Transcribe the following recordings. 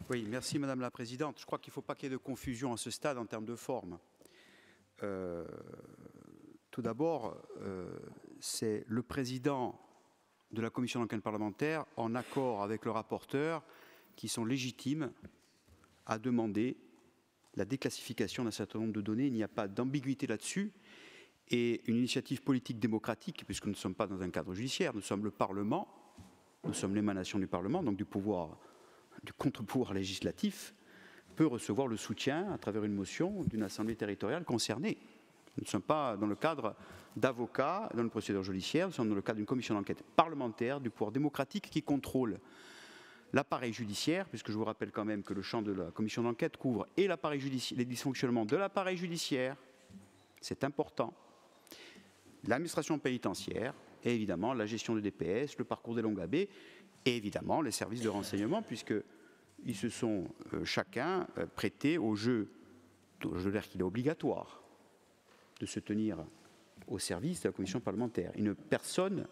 Oui, merci Madame la Présidente. Je crois qu'il ne faut pas qu'il y ait de confusion à ce stade en termes de forme. Tout d'abord, c'est le président de la commission d'enquête parlementaire, en accord avec le rapporteur, qui sont légitimes à demander la déclassification d'un certain nombre de données. Il n'y a pas d'ambiguïté là-dessus. Et une initiative politique démocratique, puisque nous ne sommes pas dans un cadre judiciaire, nous sommes le Parlement, nous sommes l'émanation du Parlement, donc du contre-pouvoir législatif, peut recevoir le soutien, à travers une motion, d'une assemblée territoriale concernée. Nous ne sommes pas dans le cadre d'avocats, dans une procédure judiciaire, nous sommes dans le cadre d'une commission d'enquête parlementaire du pouvoir démocratique qui contrôle l'appareil judiciaire, puisque je vous rappelle quand même que le champ de la commission d'enquête couvre et l'appareil judiciaire, les dysfonctionnements de l'appareil judiciaire, c'est important, l'administration pénitentiaire, et évidemment la gestion des DPS, le parcours des longues abbés, et évidemment les services de renseignement, puisqu'ils se sont chacun prêtés au jeu, je veux dire qu'il est obligatoire de se tenir au service de la commission parlementaire. Personne,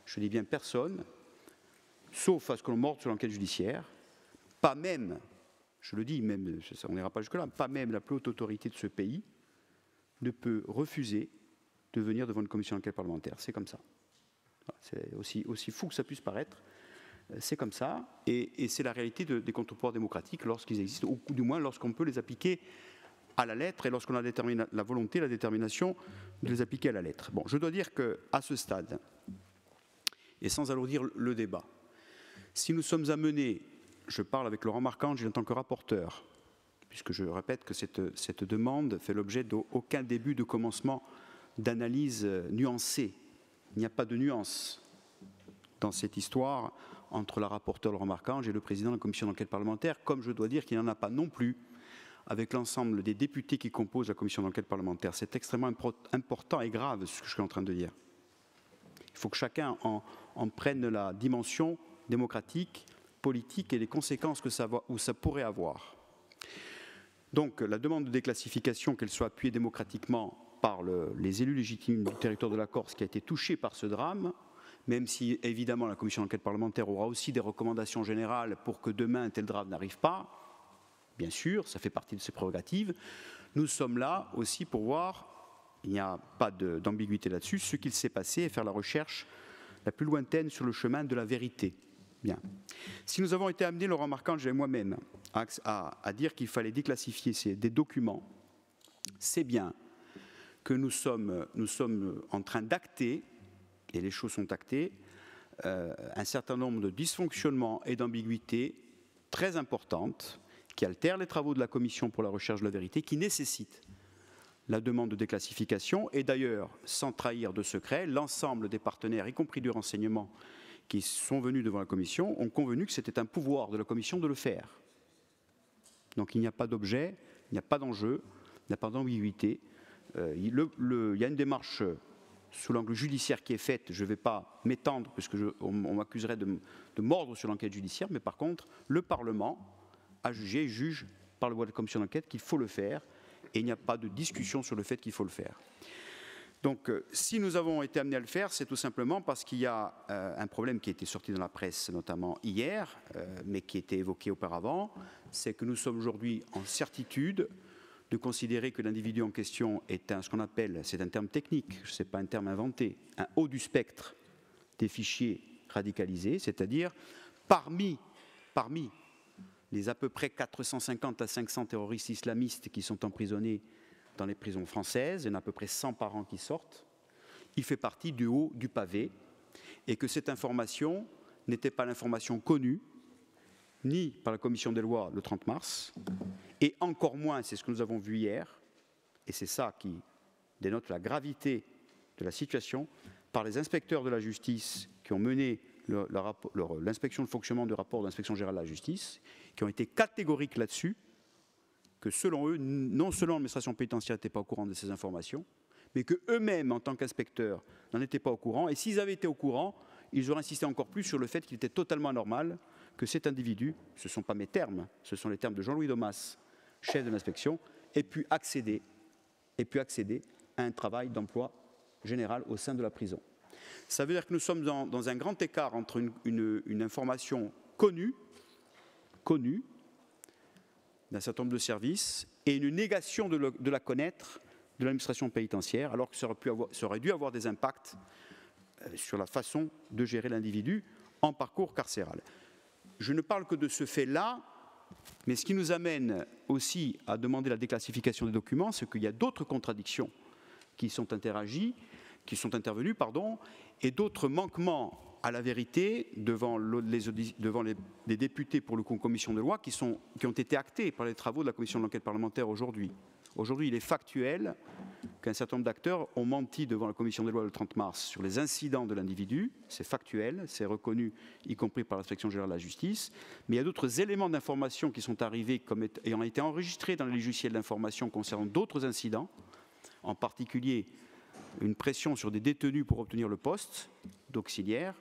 je dis bien personne, sauf à ce que l'on morde sur l'enquête judiciaire, pas même, je le dis, même, on n'ira pas jusque-là, pas même la plus haute autorité de ce pays ne peut refuser de venir devant une commission d'enquête parlementaire. C'est comme ça. C'est aussi fou que ça puisse paraître. C'est comme ça, et c'est la réalité des contre-pouvoirs démocratiques lorsqu'ils existent, ou du moins lorsqu'on peut les appliquer à la lettre et lorsqu'on a la volonté, la détermination de les appliquer à la lettre. Bon, je dois dire qu'à ce stade, et sans alourdir le débat, si nous sommes amenés, je parle avec Laurent Marcangeli en tant que rapporteur, puisque je répète que cette demande fait l'objet d'aucun début de commencement d'analyse nuancée. Il n'y a pas de nuance dans cette histoire entre la rapporteure Laurent Marcangeli et le président de la commission d'enquête parlementaire, comme je dois dire qu'il n'y en a pas non plus avec l'ensemble des députés qui composent la commission d'enquête parlementaire. C'est extrêmement important et grave ce que je suis en train de dire. Il faut que chacun en prenne la dimension démocratique, politique et les conséquences que ça pourrait avoir. Donc la demande de déclassification, qu'elle soit appuyée démocratiquement par les élus légitimes du territoire de la Corse qui a été touché par ce drame, même si évidemment la commission d'enquête parlementaire aura aussi des recommandations générales pour que demain un tel drame n'arrive pas, bien sûr, ça fait partie de ses prérogatives. Nous sommes là aussi pour voir, il n'y a pas d'ambiguïté là-dessus, ce qu'il s'est passé et faire la recherche la plus lointaine sur le chemin de la vérité. Bien. Si nous avons été amenés, Laurent Marcangeli et moi-même, à dire qu'il fallait déclassifier des documents, c'est bien que nous sommes en train d'acter, et les choses sont actées, un certain nombre de dysfonctionnements et d'ambiguïtés très importantes qui altèrent les travaux de la Commission pour la recherche de la vérité, qui nécessitent la demande de déclassification. Et d'ailleurs, sans trahir de secret, l'ensemble des partenaires, y compris du renseignement, qui sont venus devant la Commission, ont convenu que c'était un pouvoir de la Commission de le faire. Donc il n'y a pas d'objet, il n'y a pas d'enjeu, il n'y a pas d'ambiguïté. Il y a une démarche sous l'angle judiciaire qui est faite, je ne vais pas m'étendre, parce qu'on m'accuserait de mordre sur l'enquête judiciaire, mais par contre, le Parlement a jugé et juge par le voie de la commission d'enquête qu'il faut le faire, et il n'y a pas de discussion sur le fait qu'il faut le faire. Donc, si nous avons été amenés à le faire, c'est tout simplement parce qu'il y a un problème qui a été sorti dans la presse, notamment hier, mais qui était évoqué auparavant, c'est que nous sommes aujourd'hui en certitude de considérer que l'individu en question est ce qu'on appelle, c'est un terme technique, ce n'est pas un terme inventé, un haut du spectre des fichiers radicalisés, c'est-à-dire parmi les à peu près 450 à 500 terroristes islamistes qui sont emprisonnés dans les prisons françaises, il y en a à peu près 100 par an qui sortent, il fait partie du haut du pavé, et que cette information n'était pas l'information connue, ni par la commission des lois le 30 mars, et encore moins, c'est ce que nous avons vu hier, et c'est ça qui dénote la gravité de la situation, par les inspecteurs de la justice qui ont mené l'inspection de fonctionnement du rapport de l'inspection générale de la justice, qui ont été catégoriques là-dessus, que selon eux, non seulement l'administration pénitentiaire n'était pas au courant de ces informations, mais qu'eux-mêmes, en tant qu'inspecteurs, n'en étaient pas au courant, et s'ils avaient été au courant, ils auraient insisté encore plus sur le fait qu'il était totalement anormal que cet individu, ce ne sont pas mes termes, ce sont les termes de Jean-Louis Domas, chef de l'inspection, ait pu accéder à un travail d'emploi général au sein de la prison. Ça veut dire que nous sommes dans un grand écart entre une information connue, d'un certain nombre de services et une négation de la connaître de l'administration pénitentiaire, alors que ça aurait dû avoir des impacts sur la façon de gérer l'individu en parcours carcéral. Je ne parle que de ce fait-là, mais ce qui nous amène aussi à demander la déclassification des documents, c'est qu'il y a d'autres contradictions qui sont intervenues, et d'autres manquements à la vérité devant les députés pour le coup en commission de loi qui ont été actés par les travaux de la commission d'enquête parlementaire aujourd'hui. Aujourd'hui, il est factuel qu'un certain nombre d'acteurs ont menti devant la commission des lois le 30 mars sur les incidents de l'individu. C'est factuel, c'est reconnu, y compris par l'inspection générale de la justice. Mais il y a d'autres éléments d'information qui sont arrivés et ont été enregistrés dans les logiciels d'information concernant d'autres incidents, en particulier une pression sur des détenus pour obtenir le poste d'auxiliaire,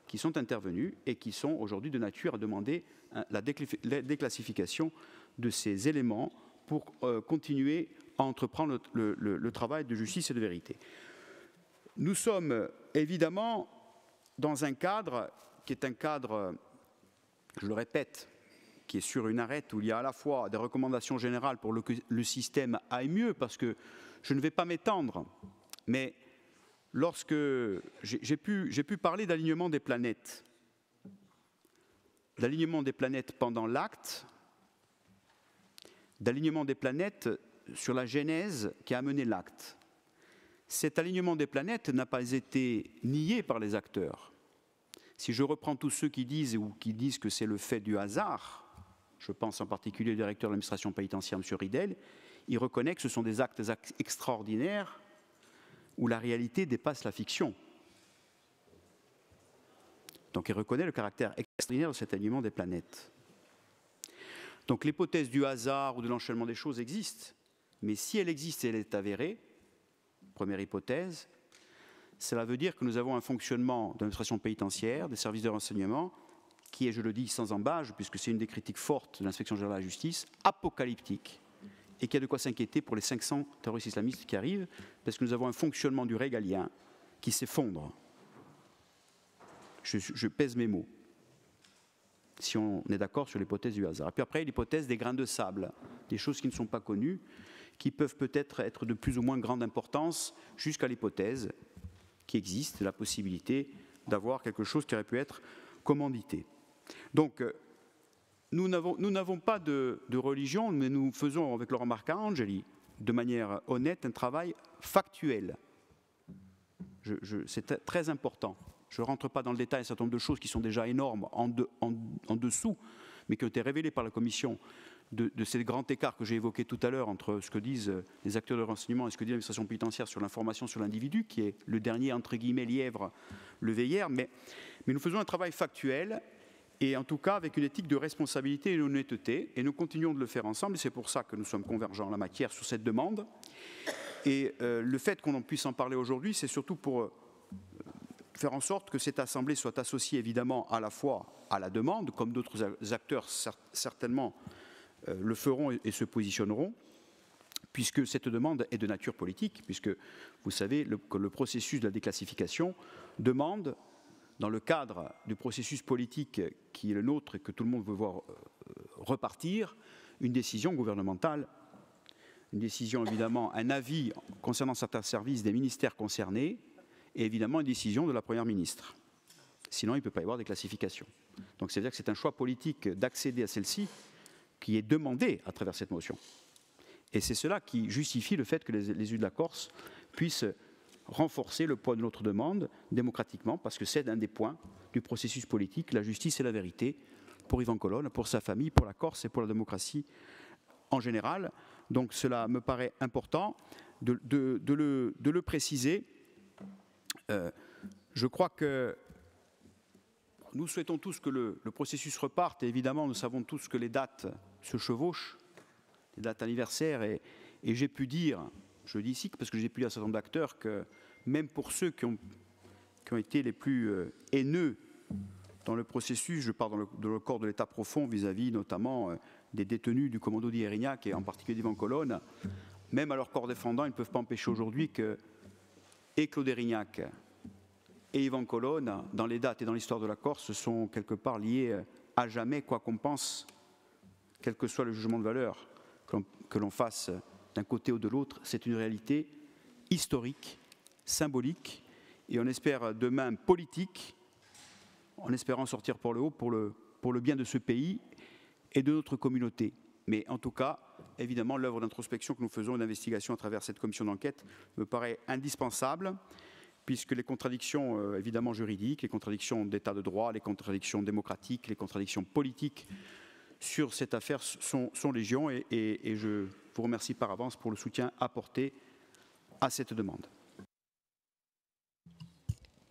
qui sont intervenus et qui sont aujourd'hui de nature à demander la déclassification de ces éléments pour continuer à entreprendre le travail de justice et de vérité. Nous sommes évidemment dans un cadre qui est un cadre, je le répète, qui est sur une arête où il y a à la fois des recommandations générales pour que le système aille mieux, parce que je ne vais pas m'étendre, mais lorsque j'ai pu parler d'alignement des planètes pendant l'acte, d'alignement des planètes sur la genèse qui a amené l'acte. Cet alignement des planètes n'a pas été nié par les acteurs. Si je reprends tous ceux qui disent que c'est le fait du hasard, je pense en particulier au directeur de l'administration pénitentiaire, M. Ridel, il reconnaît que ce sont des actes extraordinaires où la réalité dépasse la fiction. Donc il reconnaît le caractère extraordinaire de cet alignement des planètes. Donc l'hypothèse du hasard ou de l'enchaînement des choses existe, mais si elle existe et elle est avérée, première hypothèse, cela veut dire que nous avons un fonctionnement de l'administration pénitentiaire, des services de renseignement, qui est, je le dis sans embâche, puisque c'est une des critiques fortes de l'inspection générale de la justice, apocalyptique, et qu'il y a de quoi s'inquiéter pour les 500 terroristes islamistes qui arrivent, parce que nous avons un fonctionnement du régalien qui s'effondre. Je pèse mes mots, si on est d'accord sur l'hypothèse du hasard. Et puis après, l'hypothèse des grains de sable, des choses qui ne sont pas connues, qui peuvent peut-être être de plus ou moins grande importance, jusqu'à l'hypothèse qui existe, la possibilité d'avoir quelque chose qui aurait pu être commandité. Donc, nous n'avons pas de religion, mais nous faisons avec Laurent Marcangeli, de manière honnête, un travail factuel. C'est très important. Je ne rentre pas dans le détail un certain nombre de choses qui sont déjà énormes en dessous, mais qui ont été révélées par la commission de ces grands écarts que j'ai évoqués tout à l'heure entre ce que disent les acteurs de renseignement et ce que dit l'administration pénitentiaire sur l'information sur l'individu, qui est le dernier, entre guillemets, lièvre levé mais nous faisons un travail factuel, et en tout cas avec une éthique de responsabilité et d'honnêteté, et nous continuons de le faire ensemble, et c'est pour ça que nous sommes convergents en la matière sur cette demande. Et le fait qu'on en puisse en parler aujourd'hui, c'est surtout pour faire en sorte que cette Assemblée soit associée évidemment à la fois à la demande, comme d'autres acteurs certainement le feront et se positionneront, puisque cette demande est de nature politique, puisque vous savez que le processus de la déclassification demande, dans le cadre du processus politique qui est le nôtre et que tout le monde veut voir repartir, une décision gouvernementale, une décision évidemment, un avis concernant certains services des ministères concernés, et évidemment une décision de la Première ministre. Sinon, il ne peut pas y avoir déclassification. Donc, c'est-à-dire que c'est un choix politique d'accéder à celle-ci qui est demandé à travers cette motion. Et c'est cela qui justifie le fait que les élus de la Corse puissent renforcer le poids de notre demande démocratiquement, parce que c'est un des points du processus politique, la justice et la vérité, pour Yvan Colonne, pour sa famille, pour la Corse et pour la démocratie en général. Donc cela me paraît important de le préciser. Je crois que nous souhaitons tous que le processus reparte, et évidemment nous savons tous que les dates se chevauchent, les dates anniversaires, et j'ai pu dire, je le dis ici parce que j'ai pu dire à un certain nombre d'acteurs que même pour ceux qui ont été les plus haineux dans le processus, je parle dans le corps de l'État profond vis-à-vis notamment des détenus du commando d'Irignac et en particulier d'Yvan Colonne, même à leur corps défendant, ils ne peuvent pas empêcher aujourd'hui que et Claude Érignac et Yvan Colonne, dans les dates et dans l'histoire de la Corse, sont quelque part liés à jamais, quoi qu'on pense quel que soit le jugement de valeur que l'on fasse d'un côté ou de l'autre, c'est une réalité historique, symbolique, et on espère demain politique, en espérant sortir pour le haut, pour le bien de ce pays et de notre communauté. Mais en tout cas, évidemment, l'œuvre d'introspection que nous faisons et d'investigation à travers cette commission d'enquête me paraît indispensable, puisque les contradictions évidemment juridiques, les contradictions d'état de droit, les contradictions démocratiques, les contradictions politiques sur cette affaire sont légion, et je vous remercie par avance pour le soutien apporté à cette demande.